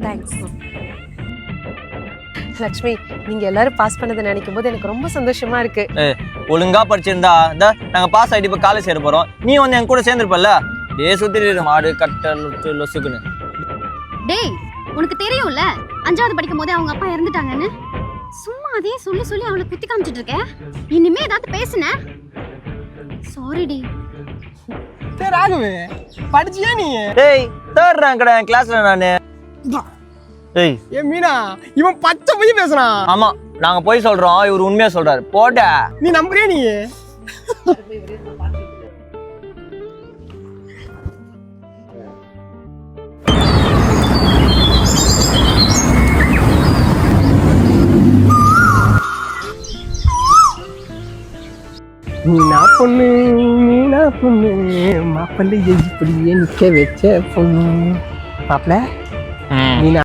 Thanks. Lakshmi, நீங்க எல்லாரும் pass பண்ணதை நினைக்கும் போது எனக்கு ரொம்ப சந்தோஷமா இருக்கு. ஒழுங்கா படிச்சிருந்தா நாங்க பாஸ் ஆகிட்டு இப்போ காலேஜ் சேர போறோம். நீ வந்து என் கூட சேர்ந்துருப்பல்ல. சுத்திட்டு மாடு கட்ட லொசுக்குன்னு. டேய், உனக்கு தெரியும்ல 5வது படிக்கும் போதே அவங்க அப்பா இறந்துட்டாங்கன்னு. சும்மா அதே சொல்லி சொல்லி அவளை குத்தி காமிச்சிட்டு இருக்க. இனிமே ஏதாவது பேசுன சாரி டி. ராகவே படிச்சியா நீ? டேய், 3rd ரேங்க் கடை கிளாஸ்ல நானு. டேய் ஏ மீனா, இவன் பச்சை போய் பேசுறான். ஆமா, நாங்க போய் சொல்றோம், இவர் உண்மையா சொல்றாரு. போட நீ நம்புறியா நீ? மீனா பொண்ணு, மீனா பொண்ணு, மாப்பிள்ளையை இப்படியே நிக்க வச்ச பொண்ணு. மாப்பிள்ள மீனா